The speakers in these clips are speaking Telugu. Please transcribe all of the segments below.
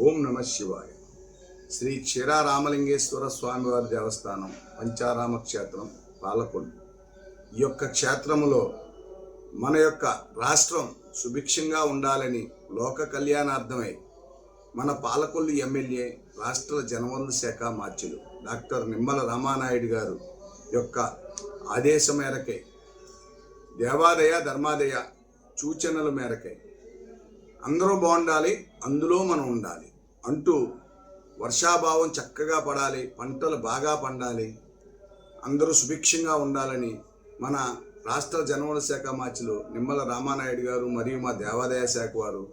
ఓం నమ శివాయ. శ్రీ క్షీరారామలింగేశ్వర స్వామివారి దేవస్థానం పంచారామ క్షేత్రం పాలకొల్లు. ఈ యొక్క క్షేత్రములో మన యొక్క రాష్ట్రం సుభిక్షంగా ఉండాలని లోక కళ్యాణార్థమై మన పాలకొల్లు ఎమ్మెల్యే రాష్ట్ర జనవనరుల శాఖ మార్చులు డాక్టర్ నిమ్మల రామానాయుడు గారు యొక్క ఆదేశం మేరకై దేవాదయ ధర్మాదయ సూచనల మేరకై అందరూ బాగుండాలి, అందులో మనం ఉండాలి అంటూ వర్షాభావం చక్కగా పడాలి, పంటలు బాగా పండాలి, అందరూ సుభిక్షంగా ఉండాలని మన రాష్ట్ర జనవనరుల శాఖ మార్చులు నిమ్మల రామానాయుడు గారు మరియు మా దేవాదాయ శాఖ వారు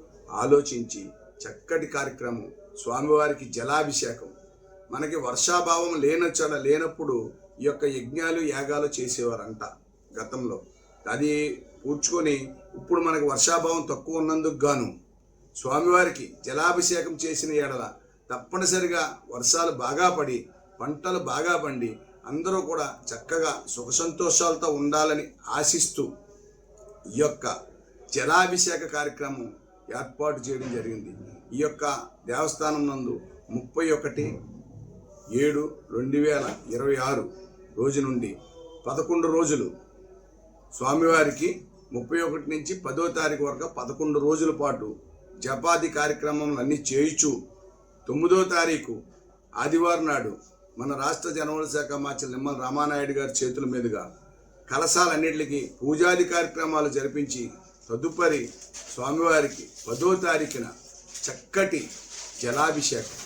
ఆలోచించి చక్కటి కార్యక్రమం స్వామివారికి జలాభిషేకం. మనకి వర్షాభావం లేనప్పుడు ఈ యొక్క యజ్ఞాలు యాగాలు చేసేవారంట గతంలో. అది పూడ్చుకొని ఇప్పుడు మనకి వర్షాభావం తక్కువ ఉన్నందుకు గాను స్వామివారికి జలాభిషేకం చేసిన ఎడల తప్పనిసరిగా వర్షాలు బాగా పడి పంటలు బాగా పండి అందరూ కూడా చక్కగా సుఖ సంతోషాలతో ఉండాలని ఆశిస్తూ ఈ యొక్క జలాభిషేక కార్యక్రమం ఏర్పాటు చేయడం జరిగింది. ఈ యొక్క దేవస్థానం నందు 31/7/2026 రోజు నుండి 11 రోజులు స్వామివారికి 31 నుంచి 10వ తారీఖు వరకు 11 రోజుల పాటు జపాది కార్యక్రమాలు అన్నీ చేయించు 9వ తారీఖు ఆదివారం నాడు మన రాష్ట్ర జనవనరుల శాఖ మార్చులు నిమ్మల రామానాయుడు గారి చేతుల మీదుగా కలశాలన్నింటికి పూజాది కార్యక్రమాలు జరిపించి తదుపరి స్వామివారికి 10వ తారీఖున చక్కటి జలాభిషేకం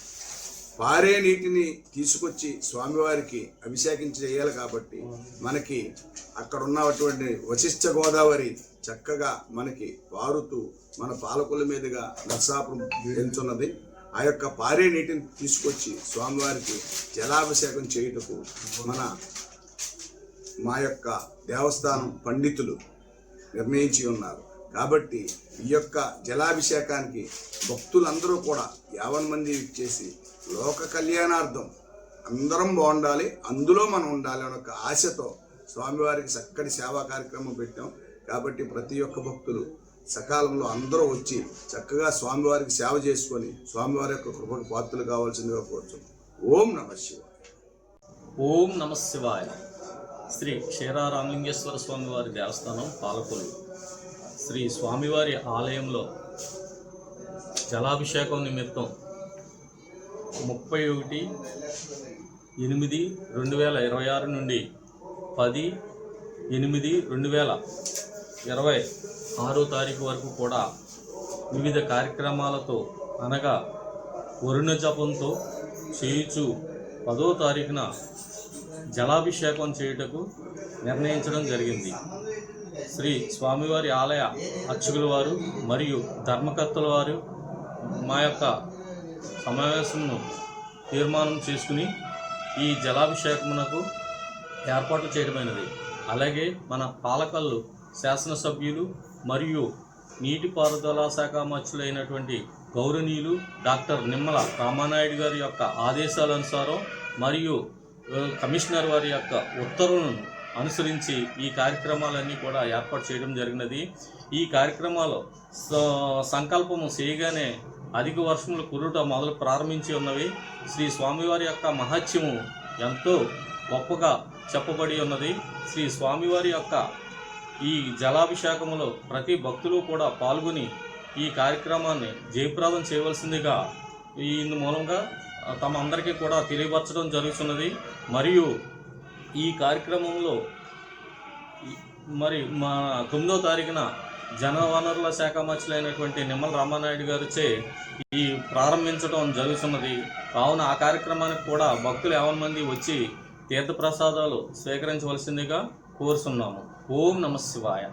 పారే నీటిని తీసుకొచ్చి స్వామివారికి అభిషేకం చేయాలి. కాబట్టి మనకి అక్కడ ఉన్నటువంటి వశిష్ఠ గోదావరి చక్కగా మనకి పారుతూ మన పాలకొల్లు మీదుగా నరసాపురం వెళ్తున్నది. ఆ యొక్క పారే నీటిని తీసుకొచ్చి స్వామివారికి జలాభిషేకం చేయుటకు మా యొక్క దేవస్థానం పండితులు నిర్ణయించి ఉన్నారు. కాబట్టి ఈ యొక్క జలాభిషేకానికి భక్తులందరూ కూడా 50 మంది ఇచ్చేసి లోక కళ్యాణార్థం అందరం బాగుండాలి, అందులో మనం ఉండాలి అనే ఒక ఆశతో స్వామివారికి చక్కటి సేవా కార్యక్రమం పెట్టాం. కాబట్టి ప్రతి ఒక్క భక్తులు సకాలంలో అందరూ వచ్చి చక్కగా స్వామివారికి సేవ చేసుకొని స్వామివారి యొక్క కృపకు పాత్రలు కావాల్సిందిగా కోరుతున్నాం. ఓం నమ శివాయ. ఓం నమ శివాయ. శ్రీ క్షీరారామలింగేశ్వర స్వామివారి దేవస్థానం పాలకొల్లు. శ్రీ స్వామివారి ఆలయంలో జలాభిషేకం నిమిత్తం 31/8/2026 నుండి 10/8/2026 తారీఖు వరకు కూడా వివిధ కార్యక్రమాలతో అనగా వరుణ జపంతో చేయుచు 10వ తారీఖున జలాభిషేకం చేయుటకు నిర్ణయించడం జరిగింది. శ్రీ స్వామివారి ఆలయ అర్చకుల వారు మరియు ధర్మకర్తల వారు మా యొక్క సమావేశంను తీర్మానం చేసుకుని ఈ జలాభిషేకమునకు ఏర్పాటు చేయడమైనది. అలాగే మన పాలకొల్లు శాసనసభ్యులు మరియు నీటిపారుదల శాఖ మంత్రులైనటువంటి గౌరవనీయులు డాక్టర్ నిమ్మల రామానాయుడు గారి యొక్క ఆదేశాలనుసారం మరియు కమిషనర్ వారి యొక్క ఉత్తర్వులను అనుసరించి ఈ కార్యక్రమాలన్నీ కూడా ఏర్పాటు చేయడం జరిగినది. ఈ కార్యక్రమాలు సంకల్పము చేయగానే అధిక వర్షములు కురుట ప్రారంభించి ఉన్నవి. శ్రీ స్వామివారి యొక్క మహత్యము ఎంతో గొప్పగా చెప్పబడి ఉన్నది. శ్రీ స్వామివారి యొక్క ఈ జలాభిషేకములో ప్రతి భక్తులు కూడా పాల్గొని ఈ కార్యక్రమాన్ని జయప్రదం చేయవలసిందిగా ఇందు మూలంగా తమ అందరికీ కూడా తెలియపరచడం జరుగుతున్నది. మరియు ఈ కార్యక్రమంలో మరి మా 9వ తారీఖున జనవనరుల శాఖ మంత్రులైనటువంటి నిమ్మల రామానాయుడు గారిచే ఈ ప్రారంభించడం జరుగుతున్నది. కావున ఆ కార్యక్రమానికి కూడా భక్తులు 50 మంది వచ్చి తీర్థప్రసాదాలు స్వీకరించవలసిందిగా కోరుతున్నాము. ఓం నమ శివాయ.